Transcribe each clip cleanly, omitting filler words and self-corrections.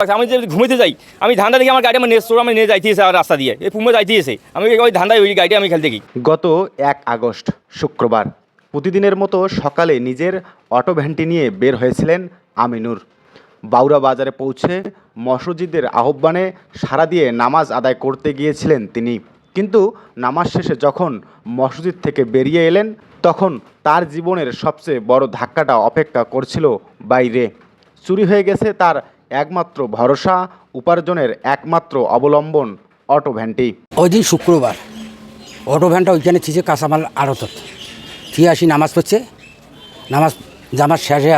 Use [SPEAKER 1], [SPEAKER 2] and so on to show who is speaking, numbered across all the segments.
[SPEAKER 1] আমি যে ঘুমিতে যাই, আমি ধান্দা দেখি আমার গাড়ি আমার আমি নিয়ে যাইতেছে আর রাস্তা দিয়ে এই পুমে যাইতেছে, আমি ওই ধান্দায় ওই গাড়িটা আমি খেলতে দেখি।
[SPEAKER 2] গত 1 আগস্ট শুক্রবার প্রতিদিনের মতো সকালে নিজের অটো ভ্যানটি নিয়ে বের হয়েছিলেন আমিনুর। বাউরা বাজারে পৌঁছে মসজিদের আহ্বানে সাড়া দিয়ে নামাজ আদায় করতে গিয়েছিলেন তিনি। কিন্তু নামাজ শেষে যখন মসজিদ থেকে বেরিয়ে এলেন তখন তার জীবনের সবচেয়ে বড় ধাক্কাটা অপেক্ষা করছিল বাইরে। চুরি হয়ে গেছে তার একমাত্র ভরসা, উপার্জনের একমাত্র অবলম্বন অটো ভ্যানটি।
[SPEAKER 3] ওই দিন শুক্রবার অটো ভ্যানটা ওইখানে থিয়েছে কাঁচামাল আড়তত থিয়ে আসি নামাজ পড়ছে, নামাজ জামাজ শেষে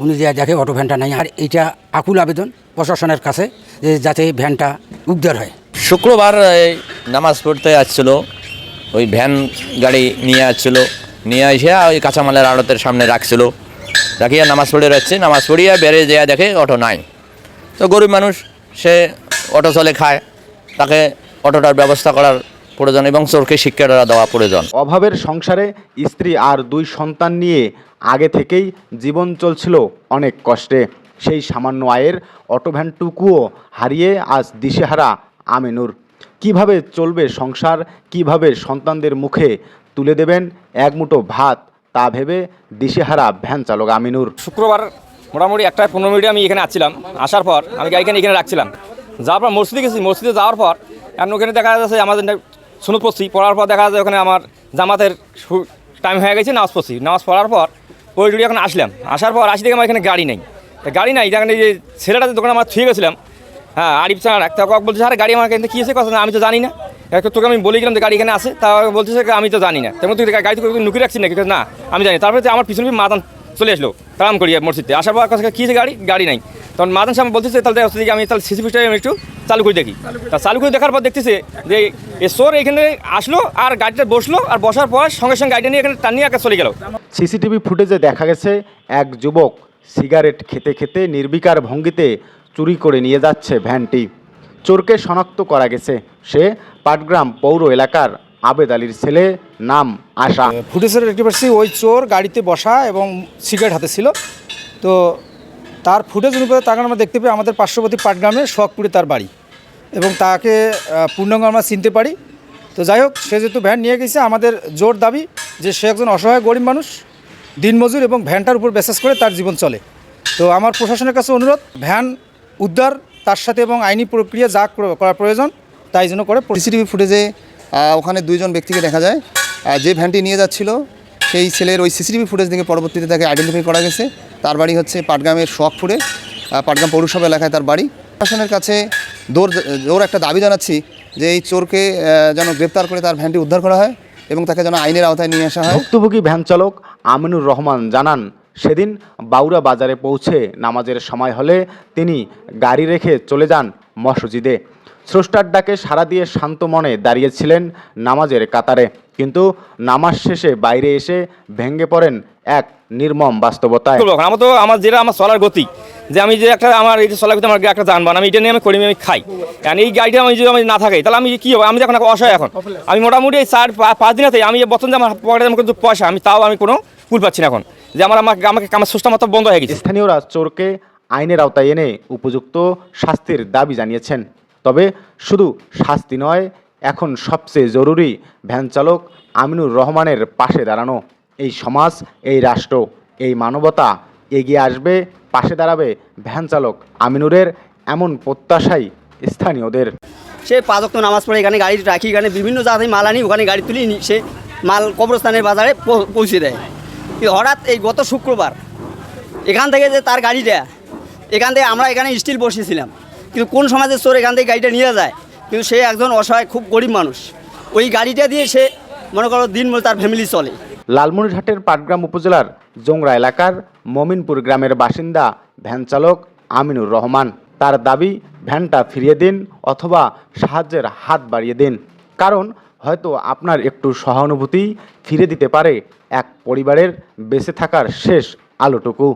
[SPEAKER 3] উনি যে দেখে অটো ভ্যানটা নাই। আর এইটা আকুল আবেদন প্রশাসনের কাছে যে যাতে ভ্যানটা উদ্ধার হয়।
[SPEAKER 4] শুক্রবার নামাজ পড়তে আসছিল, ওই ভ্যান গাড়ি নিয়ে আসছিল, নিয়ে এসে ওই কাঁচামালের আড়তের সামনে রাখছিল, রাখিয়া নামাজ পড়ে যাচ্ছে। নামাজ পড়িয়া বেরিয়ে যেয়ে দেখে অটো নাই। তো গরিব মানুষ, সে অটো চলে খায়, তাকে অটোটার ব্যবস্থা করার প্রয়োজন এবং চোরকে শিক্ষাটা দেওয়া প্রয়োজন।
[SPEAKER 2] অভাবের সংসারে স্ত্রী আর 2 সন্তান নিয়ে আগে থেকেই জীবন চলছিল অনেক কষ্টে। সেই সামান্য আয়ের অটো ভ্যানটুকুও হারিয়ে আজ দিশেহারা আমিনুর। কিভাবে চলবে সংসার, কিভাবে সন্তানদের মুখে তুলে দেবেন এক মুঠো ভাত, তা ভেবে দিশেহারা ভ্যান চালক আমিনুর।
[SPEAKER 1] শুক্রবার মোটামুটি 1:15 মিনিটে আমি এখানে আসছিলাম। আসার পর আমি গাড়িখানে এখানে রাখছিলাম, যাওয়ার পর মসজিদে গেছি। মসজিদে যাওয়ার পর এখন ওখানে দেখা যাচ্ছে আমাদের সুন্নত পড়ছি, পড়ার পর দেখা যাচ্ছে ওখানে আমার জামাতের টাইম হয়ে গেছে, নামাজ পড়ছি। নামাজ পড়ার পর ওই ডুটি এখন আসলাম। আসার পর আসি দেখে আমার এখানে গাড়ি নেই। গাড়ি নাই, এখানে যে ছেলেটাতে দোকানে আমার ছুঁয়ে গেছিলাম, হ্যাঁ আরিফ স্যার একটা বলছে স্যার গাড়ি আমার এখানে কী আছে কথা না, আমি তো জানি না। তোকে আমি বলেছিলাম যে গাড়ি এখানে আছে, তা বলছে আমি তো জানি না। তেমন তুই গাড়ি তো নুকি রাখছি না, না আমি জানি। তারপরে আমার পিছনে মাদান চলে আসলো তারাম করি মসজিদে। আসার পর কী আছে গাড়ি নাই। তখন মাদান সাহেব বলতেছে তাহলে আমি তাহলে সিসিপিটা আমি একটু চালু করে দেখি। তা চালু করে দেখার পর দেখতেছে যে এ চোর এখানে আসলো আর গাড়িটা বসলো, আর বসার পর সঙ্গে সঙ্গে গাড়িটা নিয়ে এখানে টানিয়ে একা চলে গেল।
[SPEAKER 2] সিসিটিভি ফুটেজে দেখা গেছে এক যুবক সিগারেট খেতে খেতে নির্বিকার ভঙ্গিতে চুরি করে নিয়ে যাচ্ছে ভ্যানটি। চোরকে শনাক্ত করা গেছে, সে পাটগ্রাম পৌর এলাকার আবেদ আলীর ছেলে, নাম আশা।
[SPEAKER 5] ফুটেজের দেখতে পাচ্ছি ওই চোর গাড়িতে বসা এবং সিগারেট হাতে ছিল। তো তার ফুটেজ অনুপাতে তাকে আমরা দেখতে পাই আমাদের পার্শ্ববর্তী পাটগ্রামে শখপুরে তার বাড়ি, এবং তাকে পূর্ণাঙ্গ আমরা চিনতে পারি। তো যাই হোক, সে যেহেতু ভ্যান নিয়ে গেছে, আমাদের জোর দাবি যে সে একজন অসহায় গরিব মানুষ, দিনমজুর, এবং ভ্যানটার উপর বিশ্বাস করে তার জীবন চলে। তো আমার প্রশাসনের কাছে অনুরোধ, ভ্যান উদ্ধার তার সাথে এবং আইনি প্রক্রিয়া যা করা প্রয়োজন তাই জন্য করে।
[SPEAKER 6] সিসিটিভি ফুটেজে ওখানে 2 জন ব্যক্তিকে দেখা যায়। যে ভ্যানটি নিয়ে যাচ্ছিল সেই ছেলের ওই সিসিটিভি ফুটেজ থেকে পরবর্তীতে তাকে আইডেন্টিফাই করা গেছে। তার বাড়ি হচ্ছে পাটগ্রামের শখপুরে, পাটগ্রাম পৌরসভা এলাকায় তার বাড়ি। প্রশাসনের কাছে জোর একটা দাবি জানাচ্ছি যে এই চোরকে যেন গ্রেপ্তার করে তার ভ্যানটি উদ্ধার করা হয় এবং তাকে যেন আইনের আওতায় নিয়ে আসা হয়।
[SPEAKER 2] ভুক্তভোগী ভ্যান চালক আমিনুর রহমান জানান, সেদিন বাউরা বাজারে পৌঁছে নামাজের সময় হলে তিনি গাড়ি রেখে চলে যান মসজিদে। স্রষ্টার ডাকে সাড়া দিয়ে শান্ত মনে দাঁড়িয়েছিলেন নামাজের কাতারে, কিন্তু নামাজ শেষে বাইরে এসে ভেঙে পড়েন এক নির্মম বাস্তবতায়।
[SPEAKER 1] আমার তো আমার চলার গতি, যে আমি যে একটা আমার এই চলার গতি আমার একটা যানবাহন, আমি এটা নিয়ে আমি করি, আমি খাই। কারণ এই গাড়িটা আমি যদি আমি না থাকি তাহলে আমি কী হবে? আমি যখন অসহায়, এখন আমি মোটামুটি 4-5 দিন আমি বর্তমান যে আমার পকেটে কিন্তু পয়সা, আমি তাও আমি কোনো কুল পাচ্ছি না এখন, যে আমাকে আমার স্রষ্টা মতো বন্ধ হয়ে গেছে।
[SPEAKER 2] স্থানীয়রা চোরকে আইনের আওতায় এনে উপযুক্ত শাস্তির দাবি জানিয়েছেন। তবে শুধু শাস্তি নয়, এখন সবচেয়ে জরুরি ভ্যান চালক আমিনুর রহমানের পাশে দাঁড়ানো। এই সমাজ, এই রাষ্ট্র, এই মানবতা এগিয়ে আসবে, পাশে দাঁড়াবে ভ্যান চালক আমিনুরের, এমন প্রত্যাশাই স্থানীয়দের।
[SPEAKER 7] সে 5 ওয়াক্ত নামাজ পড়ে এখানে গাড়ি রাখি, এখানে বিভিন্ন জায়গায় মাল আনি, ওখানে গাড়ি তুলি, সে মাল কবরস্থানের বাজারে পৌঁছে দেয়। হঠাৎ এই গত শুক্রবার এখান থেকে যে তার গাড়িটা, এখান থেকে আমরা এখানে স্টিল বসেছিলাম, কিন্তু কোন সমাজের চোর এখান থেকে গাড়িটা নিয়ে যায়। কিন্তু সে একজন অসহায় খুব গরিব মানুষ, ওই গাড়িটা দিয়ে সে মনে করো দিনমজুর তার ফ্যামিলি চলে।
[SPEAKER 2] লালমনিরহাটের পাটগ্রাম উপজেলার জোংরা এলাকার মমিনপুর গ্রামের বাসিন্দা ভ্যান চালক আমিনুর রহমান। তার দাবি, ভ্যানটা ফিরিয়ে দিন অথবা সাহায্যের হাত বাড়িয়ে দিন, কারণ হয়তো আপনার একটু সহানুভূতি ফিরে দিতে পারে এক পরিবারের বেঁচে থাকার শেষ আলোটুকু।